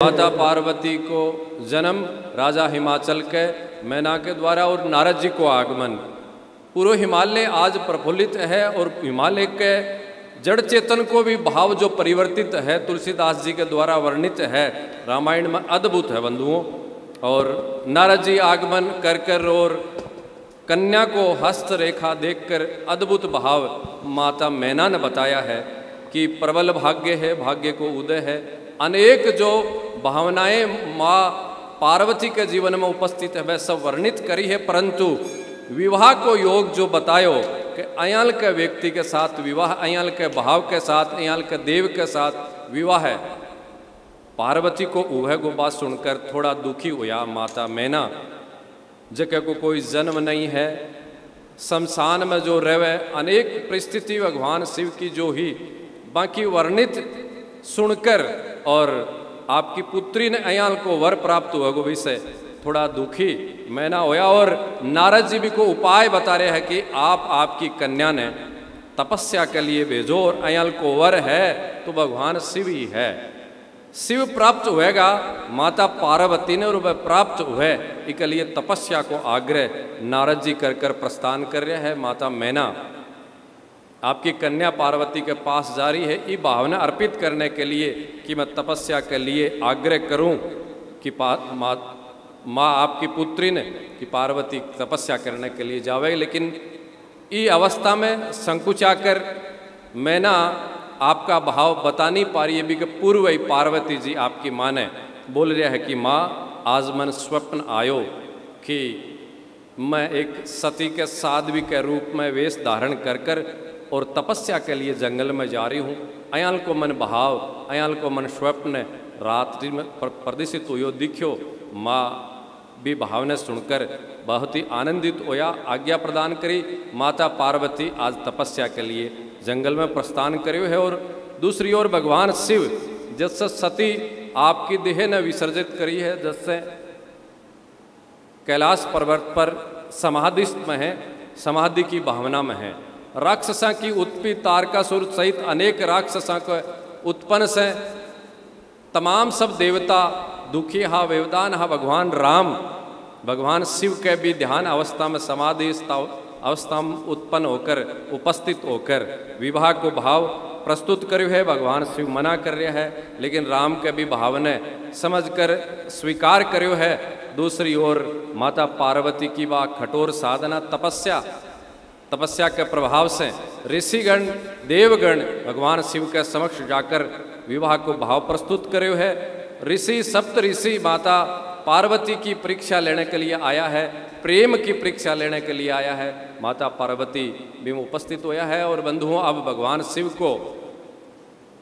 माता पार्वती को जन्म राजा हिमाचल के मैना के द्वारा और नारद जी को आगमन। पूरा हिमालय आज प्रफुल्लित है और हिमालय के जड़ चेतन को भी भाव जो परिवर्तित है तुलसीदास जी के द्वारा वर्णित है रामायण में, अद्भुत है बंधुओं। और नारद जी आगमन कर कर और कन्या को हस्त रेखा देखकर अद्भुत भाव माता मैना ने बताया है कि प्रबल भाग्य है, भाग्य को उदय है। अनेक जो भावनाएं माँ पार्वती के जीवन में उपस्थित है वह सब वर्णित करी है, परंतु विवाह को योग जो बतायो कि अयाल के व्यक्ति के साथ विवाह, अयाल के भाव के साथ, अयाल के देव के साथ विवाह है। पार्वती को वह को बात सुनकर थोड़ा दुखी हुआ माता मैना, जगह को कोई जन्म नहीं है, शमशान में जो रहे अनेक परिस्थिति भगवान शिव की जो ही बाकी वर्णित सुनकर और आपकी पुत्री ने अयाल को वर प्राप्त हुआ वो विषय थोड़ा दुखी मैना होया। और नारद जी भी को उपाय बता रहे हैं कि आप आपकी कन्या ने तपस्या के लिए भेजो और अयाल को वर है तो भगवान शिव ही है, शिव प्राप्त होएगा माता पार्वती ने और वह प्राप्त हुए। इसके लिए तपस्या को आग्रह नारद जी कर कर प्रस्थान कर रहे हैं। माता मैना आपकी कन्या पार्वती के पास जा रही है ये भावना अर्पित करने के लिए कि मैं तपस्या के लिए आग्रह करूं कि माँ आपकी पुत्री ने कि पार्वती तपस्या करने के लिए जावे। लेकिन ये अवस्था में संकुचाकर मैना आपका भाव बता नहीं पा रही है भी कि पूर्व ही पार्वती जी आपकी माँ ने बोल रहा है कि माँ आज मन स्वप्न आयो कि मैं एक सती के साध्वी के रूप में वेश धारण कर कर और तपस्या के लिए जंगल में जा रही हूँ। अयाल को मन भाव, अयाल को मन स्वप्न रात्रि में प्रदर्शित हुई दिख्यो। माँ भी भावना सुनकर बहुत ही आनंदित होया, आज्ञा प्रदान करी। माता पार्वती आज तपस्या के लिए जंगल में प्रस्थान करे है। और दूसरी ओर भगवान शिव जिससे सती आपकी देह ने विसर्जित करी है, जिससे कैलाश पर्वत पर समाधिस्थ में है, समाधि की भावना में है। राक्षसा की उत्पत्ति तारकासुर सहित अनेक राक्षसा को उत्पन्न से तमाम सब देवता दुखी हा वेवदान हा भगवान राम, भगवान शिव के भी ध्यान अवस्था में समाधि अवस्था में उत्पन्न होकर उपस्थित होकर विवाह को भाव प्रस्तुत કર્યું है। भगवान शिव मना कर रहे हैं लेकिन राम के भी भाव ने समझकर स्वीकार કર્યો है। दूसरी ओर माता पार्वती की वह कठोर साधना तपस्या के प्रभाव से ऋषिगण देवगण भगवान शिव के समक्ष जाकर विवाह को भाव प्रस्तुत करे है। ऋषि सप्त ऋषि माता पार्वती की परीक्षा लेने के लिए आया है, प्रेम की परीक्षा लेने के लिए आया है। माता पार्वती भी उपस्थित होया है। और बंधुओं अब भगवान शिव को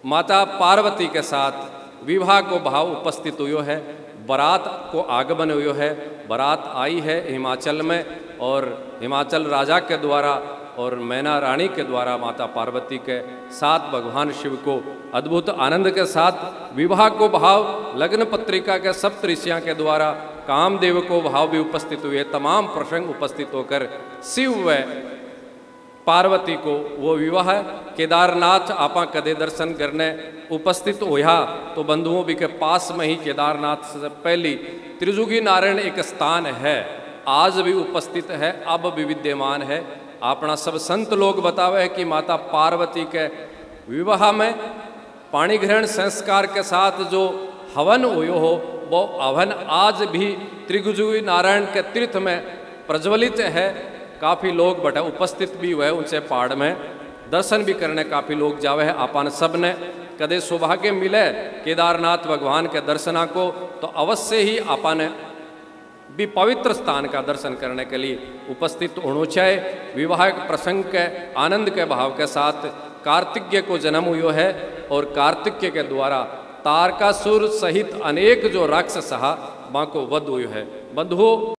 माता पार्वती के साथ विवाह को भाव उपस्थित हुआ है। बारात को आगमन हुआ है, बारात आई है हिमाचल में और हिमाचल राजा के द्वारा और मैना रानी के द्वारा माता पार्वती के साथ भगवान शिव को अद्भुत आनंद के साथ विवाह को भाव लग्न पत्रिका के सप्त ऋषियों के द्वारा कामदेव को भाव भी उपस्थित हुए। तमाम प्रसंग उपस्थित होकर शिव व पार्वती को वो विवाह केदारनाथ आपा कदे दर्शन करने उपस्थित होया तो बंधुओं भी के पास में ही केदारनाथ से पहली त्रिजुगी नारायण एक स्थान है, आज भी उपस्थित है, अब भी विद्यमान है। अपना सब संत लोग बतावे है कि माता पार्वती के विवाह में पाणी ग्रहण संस्कार के साथ जो हवन हुयो हो वो हवन आज भी त्रिजुगी नारायण के तीर्थ में प्रज्वलित है। काफ़ी लोग बटा उपस्थित भी हुए, उनसे पहाड़ में दर्शन भी करने काफ़ी लोग जावे है। अपन सब ने कदे सौभाग्य मिले केदारनाथ भगवान के दर्शना को तो अवश्य ही अपन भी पवित्र स्थान का दर्शन करने के लिए उपस्थित होना चाहिए। विवाह प्रसंग के आनंद के भाव के साथ कार्तिकेय को जन्म हुआ है और कार्तिकेय के द्वारा तारकासुर सहित अनेक जो राक्षस माँ को वध हुई है। बंधुओं